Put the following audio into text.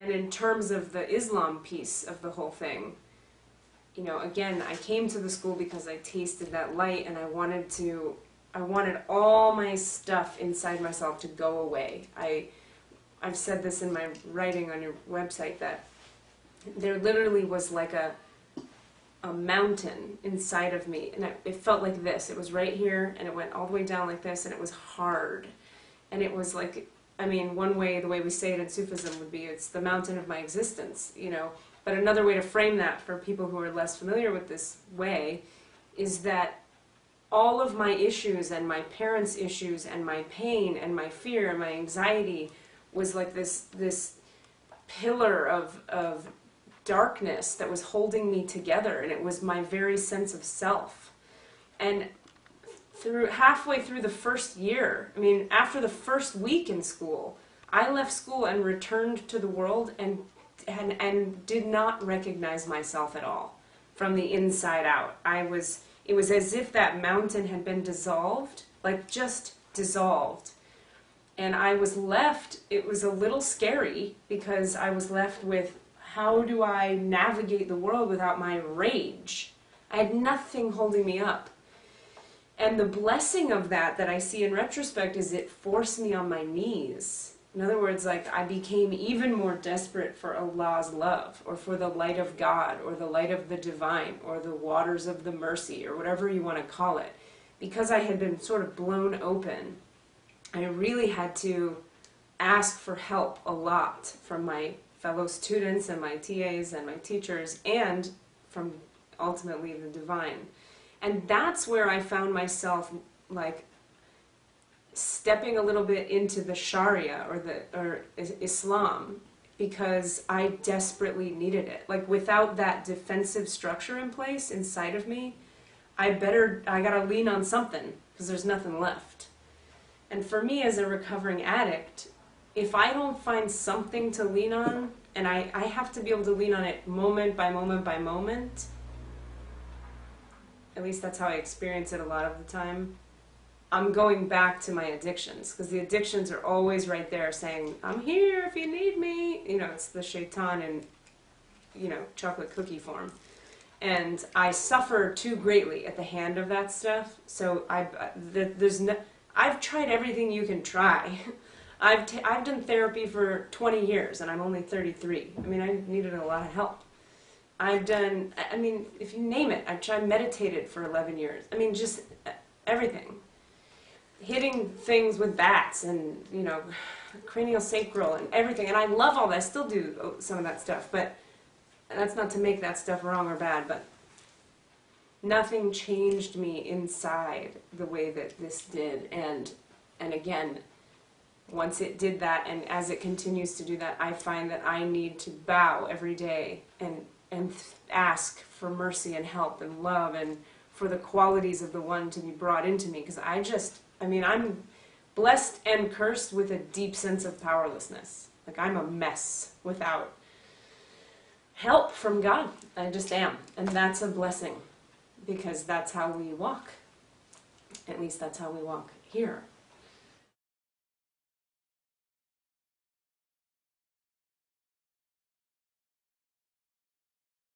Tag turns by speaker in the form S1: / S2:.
S1: And in terms of the Islam piece of the whole thing, you know, again, I came to the school because I tasted that light, and I wanted all my stuff inside myself to go away. I've said this in my writing on your website, that there literally was like a mountain inside of me, and it felt like this. It was right here, and it went all the way down like this, and it was hard. And it was like, I mean, one way, the way we say it in Sufism would be, it's the mountain of my existence, you know. But another way to frame that for people who are less familiar with this way is that all of my issues and my parents' issues and my pain and my fear and my anxiety was like this pillar of darkness that was holding me together, and it was my very sense of self. And halfway through the first year, I mean, after the first week in school, I left school and returned to the world and did not recognize myself at all from the inside out. It was as if that mountain had been dissolved, like just dissolved. And I was left, it was a little scary, because I was left with, how do I navigate the world without my rage? I had nothing holding me up. And the blessing of that I see in retrospect is it forced me on my knees. In other words, like, I became even more desperate for Allah's love, or for the light of God, or the light of the divine, or the waters of the mercy, or whatever you want to call it. Because I had been sort of blown open, I really had to ask for help a lot from my fellow students and my TAs and my teachers, and from ultimately the divine. And that's where I found myself, like, stepping a little bit into the Sharia or Islam, because I desperately needed it. Like, without that defensive structure in place inside of me, I gotta lean on something, because there's nothing left. And for me as a recovering addict, if I don't find something to lean on, and I have to be able to lean on it moment by moment by moment, at least that's how I experience it a lot of the time, I'm going back to my addictions, because the addictions are always right there saying, I'm here if you need me. You know, it's the shaitan in, you know, chocolate cookie form. And I suffer too greatly at the hand of that stuff. So I've tried everything you can try. I've done therapy for 20 years, and I'm only 33. I mean, I needed a lot of help. I've done, I mean, if you name it, I meditated for 11 years. I mean, just everything. Hitting things with bats and, you know, cranial sacral and everything. And I love all that. I still do some of that stuff. But that's not to make that stuff wrong or bad. But nothing changed me inside the way that this did. And again, once it did that, and as it continues to do that, I find that I need to bow every day and ask for mercy and help and love, and for the qualities of the one to be brought into me. Because I mean, I'm blessed and cursed with a deep sense of powerlessness. Like, I'm a mess without help from God. I just am. And that's a blessing, because that's how we walk. At least that's how we walk here.